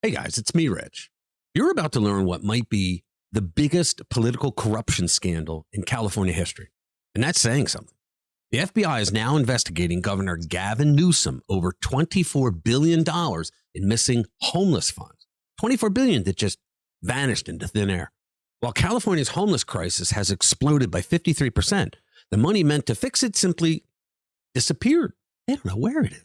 Hey guys, it's me, Rich. You're about to learn what might be the biggest political corruption scandal in California history. And that's saying something. The FBI is now investigating Governor Gavin Newsom over $24 billion in missing homeless funds. $24 billion that just vanished into thin air. While California's homeless crisis has exploded by 53%, the money meant to fix it simply disappeared. They don't know where it is.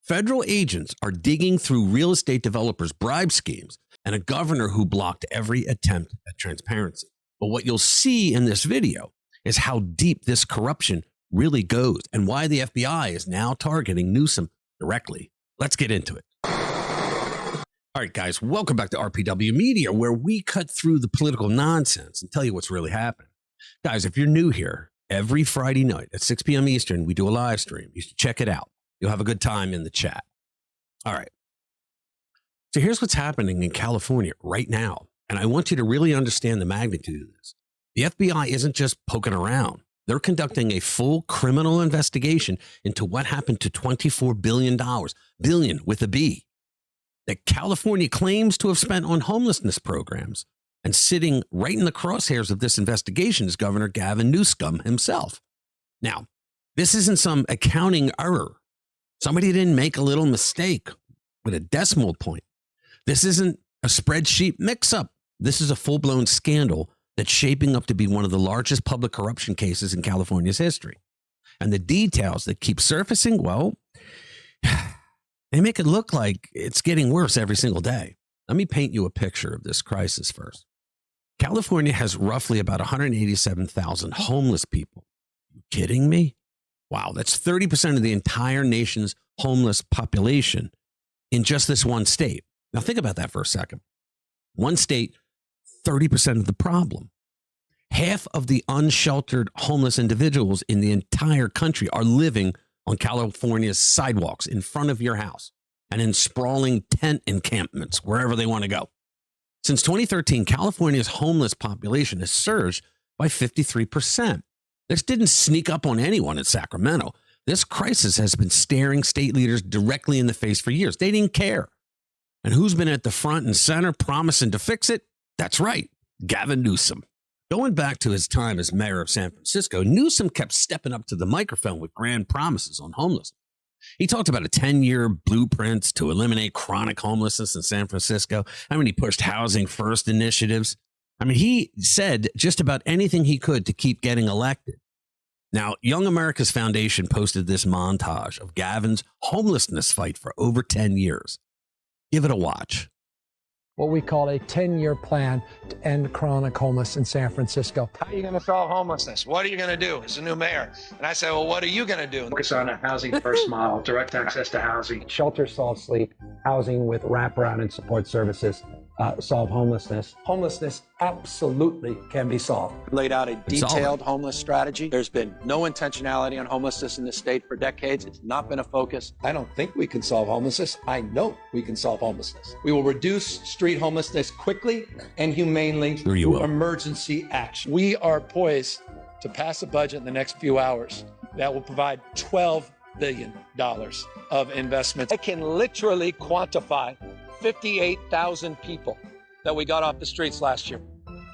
Federal agents are digging through real estate developers' bribe schemes and a governor who blocked every attempt at transparency. But what you'll see in this video is how deep this corruption really goes and why the FBI is now targeting Newsom directly. Let's get into it. All right, guys, welcome back to RPW Media, where we cut through the political nonsense and tell you what's really happening. Guys, if you're new here, every Friday night at 6 p.m. Eastern, we do a live stream. You should check it out. You'll have a good time in the chat. All right. So here's what's happening in California right now. And I want you to really understand the magnitude of this. The FBI isn't just poking around. They're conducting a full criminal investigation into what happened to $24 billion, billion with a B, that California claims to have spent on homelessness programs. And sitting right in the crosshairs of this investigation is Governor Gavin Newsom himself. Now, this isn't some accounting error. Somebody didn't make a little mistake with a decimal point. This isn't a spreadsheet mix-up. This is a full-blown scandal that's shaping up to be one of the largest public corruption cases in California's history. And the details that keep surfacing, well, they make it look like it's getting worse every single day. Let me paint you a picture of this crisis first. California has roughly about 187,000 homeless people. Are you kidding me? Wow, that's 30% of the entire nation's homeless population in just this one state. Now think about that for a second. One state, 30% of the problem. Half of the unsheltered homeless individuals in the entire country are living on California's sidewalks in front of your house and in sprawling tent encampments wherever they want to go. Since 2013, California's homeless population has surged by 53%. This didn't sneak up on anyone in Sacramento. This crisis has been staring state leaders directly in the face for years. They didn't care. And who's been at the front and center promising to fix it? That's right, Gavin Newsom. Going back to his time as mayor of San Francisco, Newsom kept stepping up to the microphone with grand promises on homelessness. He talked about a 10-year blueprint to eliminate chronic homelessness in San Francisco. He pushed housing first initiatives. He said just about anything he could to keep getting elected. Now, Young America's Foundation posted this montage of Gavin's homelessness fight for over 10 years. Give it a watch. What we call a 10-year plan to end chronic homelessness in San Francisco. How are you going to solve homelessness? What are you going to do as a new mayor? And I said, well, what are you going to do? Focus on a housing first model, direct access to housing. Shelter, solve sleep, housing with wraparound and support services, solve homelessness. Homelessness absolutely can be solved. Laid out a detailed homeless strategy. There's been no intentionality on homelessness in this state for decades. It's not been a focus. I don't think we can solve homelessness. I know we can solve homelessness. We will reduce street homelessness quickly and humanely through emergency action. We are poised to pass a budget in the next few hours that will provide $12 billion of investments. I can literally quantify 58,000 people that we got off the streets last year.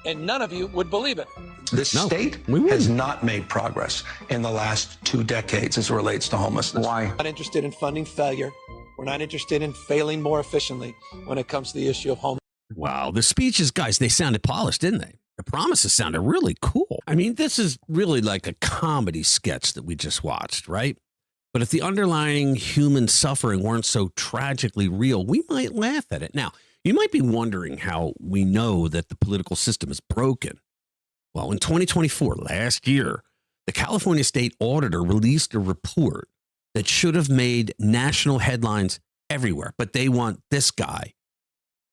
And none of you would believe it. The state has not made progress in the last 2 decades as it relates to homelessness. Why? We're not interested in funding failure. We're not interested in failing more efficiently when it comes to the issue of homelessness. Wow, the speeches, guys, they sounded polished, didn't they? The promises sounded really cool. This is really like a comedy sketch that we just watched, right? But if the underlying human suffering weren't so tragically real, we might laugh at it. Now, you might be wondering how we know that the political system is broken. Well, in 2024, last year, the California State Auditor released a report that should have made national headlines everywhere, but they want this guy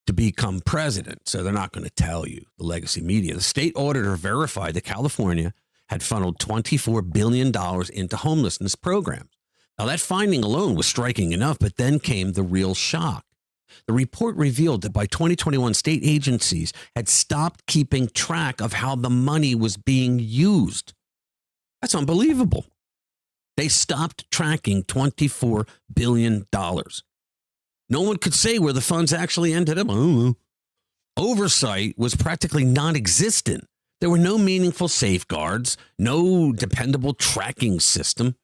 to become president, so they're not going to tell you, the legacy media. The state auditor verified that California had funneled $24 billion into homelessness programs. Now, that finding alone was striking enough, but then came the real shock. The report revealed that by 2021, state agencies had stopped keeping track of how the money was being used. That's unbelievable. They stopped tracking $24 billion. No one could say where the funds actually ended up. Oversight was practically non-existent. There were no meaningful safeguards, no dependable tracking system,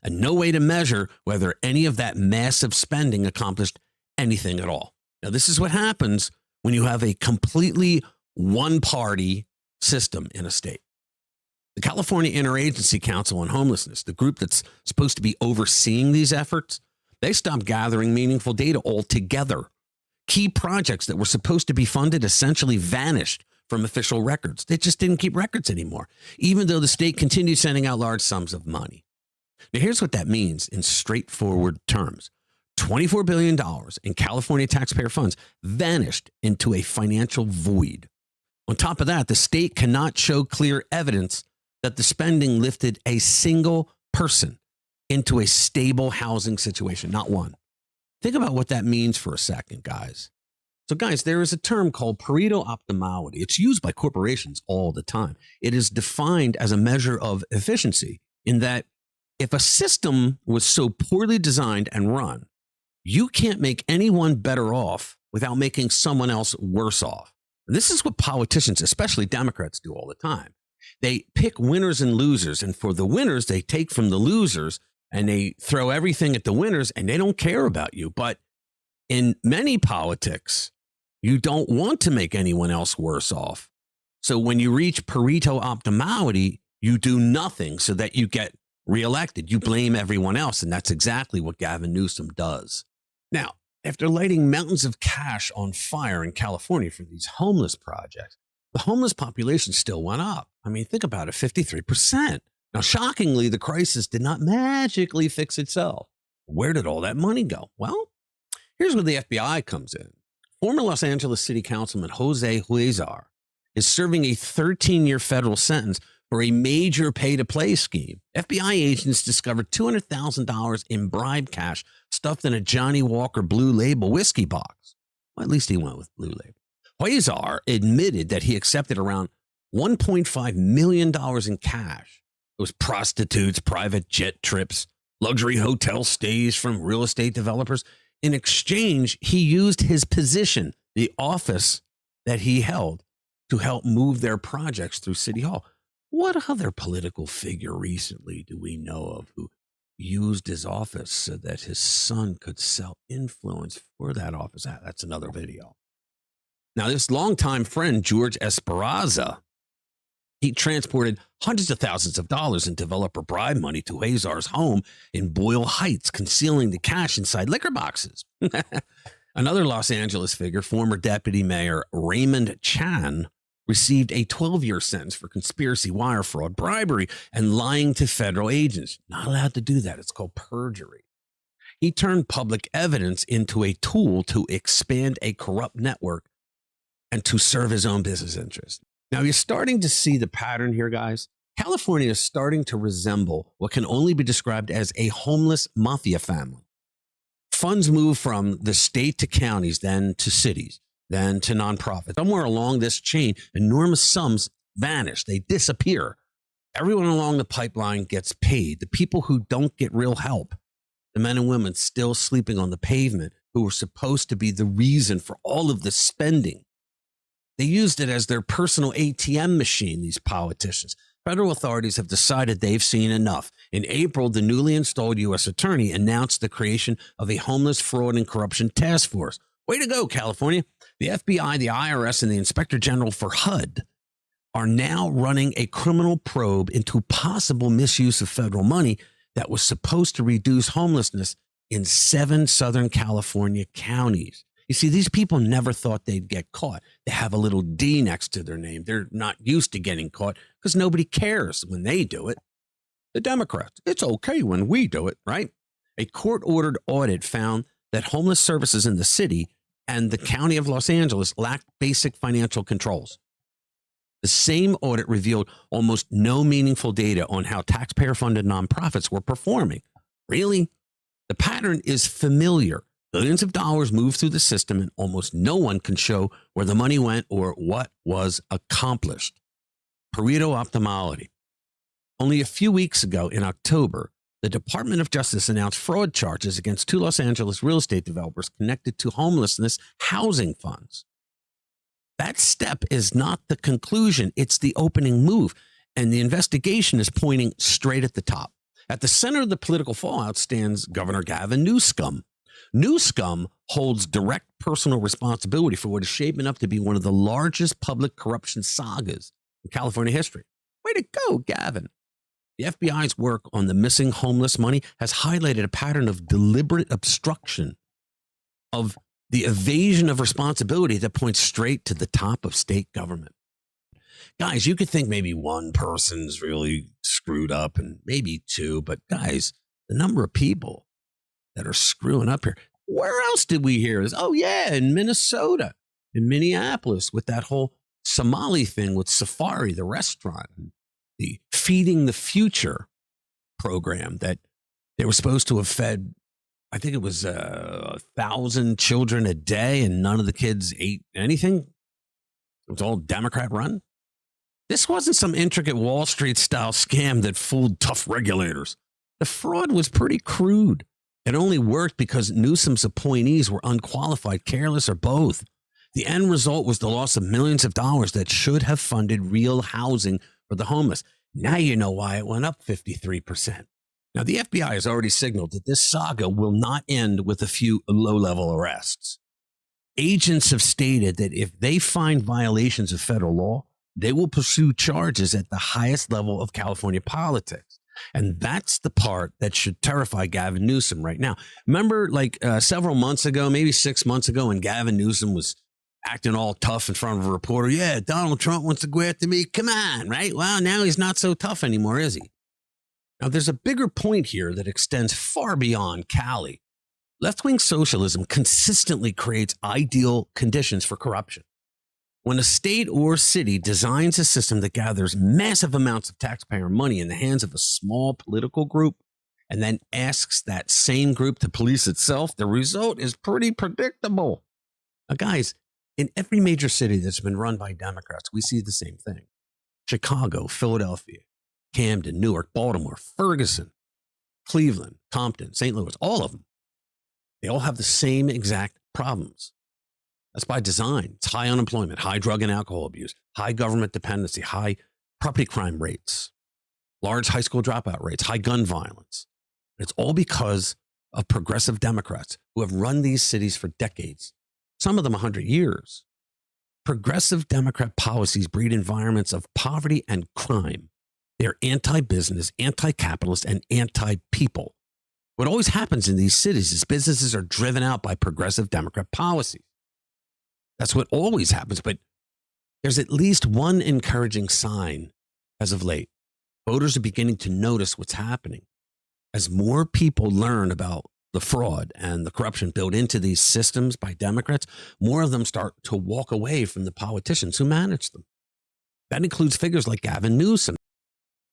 and no way to measure whether any of that massive spending accomplished anything at all. Now, this is what happens when you have a completely one-party system in a state. The California Interagency Council on Homelessness, the group that's supposed to be overseeing these efforts, they stopped gathering meaningful data altogether. Key projects that were supposed to be funded essentially vanished from official records. They just didn't keep records anymore, even though the state continued sending out large sums of money. Now, here's what that means in straightforward terms. $24 billion in California taxpayer funds vanished into a financial void. On top of that, the state cannot show clear evidence that the spending lifted a single person into a stable housing situation, not one. Think about what that means for a second, guys. So, guys, there is a term called Pareto optimality. It's used by corporations all the time. It is defined as a measure of efficiency in that if a system was so poorly designed and run, you can't make anyone better off without making someone else worse off. And this is what politicians, especially Democrats, do all the time. They pick winners and losers, and for the winners, they take from the losers and they throw everything at the winners, and they don't care about you. But in many politics, you don't want to make anyone else worse off. So when you reach Pareto optimality, you do nothing so that you get reelected. You blame everyone else, and that's exactly what Gavin Newsom does. Now, after lighting mountains of cash on fire in California for these homeless projects, the homeless population still went up. I mean, think about it, 53%. Now, shockingly, the crisis did not magically fix itself. Where did all that money go? Well, here's where the FBI comes in. Former Los Angeles City Councilman Jose Huizar is serving a 13-year federal sentence for a major pay-to-play scheme. FBI agents discovered $200,000 in bribe cash stuffed in a Johnny Walker Blue Label whiskey box. Well, at least he went with Blue Label. Huizar admitted that he accepted around $1.5 million in cash. It was prostitutes, private jet trips, luxury hotel stays from real estate developers. In exchange, he used his position, the office that he held, to help move their projects through City Hall. What other political figure recently do we know of who used his office so that his son could sell influence for that office? That's another video. Now, this longtime friend, George Esperanza, he transported hundreds of thousands of dollars in developer bribe money to Huizar's home in Boyle Heights, concealing the cash inside liquor boxes. Another Los Angeles figure, former Deputy Mayor Raymond Chan, received a 12-year sentence for conspiracy, wire fraud, bribery, and lying to federal agents. Not allowed to do that. It's called perjury. He turned public evidence into a tool to expand a corrupt network and to serve his own business interests. Now, you're starting to see the pattern here, guys. California is starting to resemble what can only be described as a homeless mafia family. Funds move from the state to counties, then to cities, then to nonprofits. Somewhere along this chain, enormous sums vanish. They disappear. Everyone along the pipeline gets paid. The people who don't get real help, the men and women still sleeping on the pavement who were supposed to be the reason for all of the spending. They used it as their personal ATM machine, these politicians. Federal authorities have decided they've seen enough. In April, the newly installed U.S. attorney announced the creation of a homeless fraud and corruption task force. Way to go, California. The FBI, the IRS, and the Inspector General for HUD are now running a criminal probe into possible misuse of federal money that was supposed to reduce homelessness in 7 Southern California counties. You see, these people never thought they'd get caught. They have a little D next to their name. They're not used to getting caught because nobody cares when they do it. The Democrats, it's okay when we do it, right? A court-ordered audit found that homeless services in the city and the county of Los Angeles lacked basic financial controls. The same audit revealed almost no meaningful data on how taxpayer-funded nonprofits were performing. Really? The pattern is familiar. Billions of dollars move through the system and almost no one can show where the money went or what was accomplished. Pareto optimality. Only a few weeks ago in October, the Department of Justice announced fraud charges against 2 Los Angeles real estate developers connected to homelessness housing funds. That step is not the conclusion. It's the opening move. And the investigation is pointing straight at the top. At the center of the political fallout stands Governor Gavin Newsom. Newsom holds direct personal responsibility for what is shaping up to be one of the largest public corruption sagas in California history. Way to go, Gavin. The FBI's work on the missing homeless money has highlighted a pattern of deliberate obstruction of the evasion of responsibility that points straight to the top of state government. Guys, you could think maybe one person's really screwed up and maybe 2, but guys, the number of people that are screwing up here. Where else did we hear this? Oh, yeah, in Minnesota, in Minneapolis, with that whole Somali thing with Safari, the restaurant, the Feeding the Future program that they were supposed to have fed, I think it was 1,000 children a day, and none of the kids ate anything. It was all Democrat run. This wasn't some intricate Wall Street style scam that fooled tough regulators. The fraud was pretty crude. It only worked because Newsom's appointees were unqualified, careless, or both. The end result was the loss of millions of dollars that should have funded real housing for the homeless. Now you know why it went up 53%. Now, the FBI has already signaled that this saga will not end with a few low-level arrests. Agents have stated that if they find violations of federal law, they will pursue charges at the highest level of California politics. And that's the part that should terrify Gavin Newsom right now. Remember, like several months ago, maybe 6 months ago, when Gavin Newsom was acting all tough in front of a reporter? Yeah, Donald Trump wants to go after me. Come on, right? Well, now he's not so tough anymore, is he? Now, there's a bigger point here that extends far beyond Cali. Left-wing socialism consistently creates ideal conditions for corruption. When a state or city designs a system that gathers massive amounts of taxpayer money in the hands of a small political group and then asks that same group to police itself, the result is pretty predictable. Now, guys, in every major city that's been run by Democrats, we see the same thing. Chicago, Philadelphia, Camden, Newark, Baltimore, Ferguson, Cleveland, Compton, St. Louis, all of them. They all have the same exact problems. That's by design. It's high unemployment, high drug and alcohol abuse, high government dependency, high property crime rates, large high school dropout rates, high gun violence. It's all because of progressive Democrats who have run these cities for decades, some of them 100 years. Progressive Democrat policies breed environments of poverty and crime. They're anti-business, anti-capitalist, and anti-people. What always happens in these cities is businesses are driven out by progressive Democrat policies. That's what always happens, but there's at least one encouraging sign as of late. Voters are beginning to notice what's happening. As more people learn about the fraud and the corruption built into these systems by Democrats, more of them start to walk away from the politicians who manage them. That includes figures like Gavin Newsom.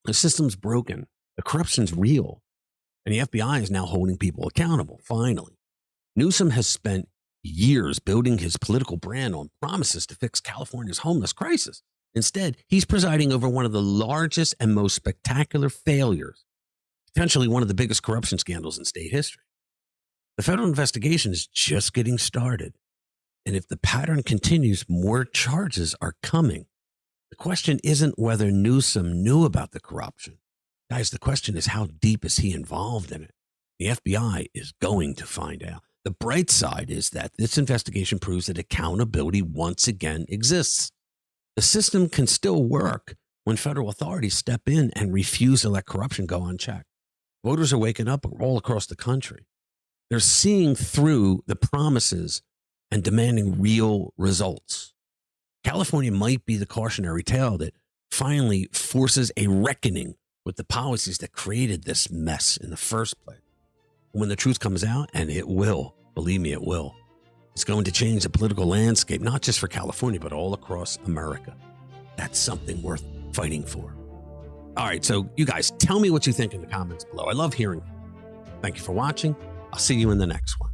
The system's broken. The corruption's real. And the FBI is now holding people accountable, finally. Newsom has spent years building his political brand on promises to fix California's homeless crisis. Instead, he's presiding over one of the largest and most spectacular failures, potentially one of the biggest corruption scandals in state history. The federal investigation is just getting started. And if the pattern continues, more charges are coming. The question isn't whether Newsom knew about the corruption. Guys, the question is, how deep is he involved in it? The FBI is going to find out. The bright side is that this investigation proves that accountability once again exists. The system can still work when federal authorities step in and refuse to let corruption go unchecked. Voters are waking up all across the country. They're seeing through the promises and demanding real results. California might be the cautionary tale that finally forces a reckoning with the policies that created this mess in the first place. When the truth comes out, and it will, believe me, it will, it's going to change the political landscape, not just for California, but all across America. That's something worth fighting for. All right, so you guys, tell me what you think in the comments below. I love hearing from you. Thank you for watching. I'll see you in the next one.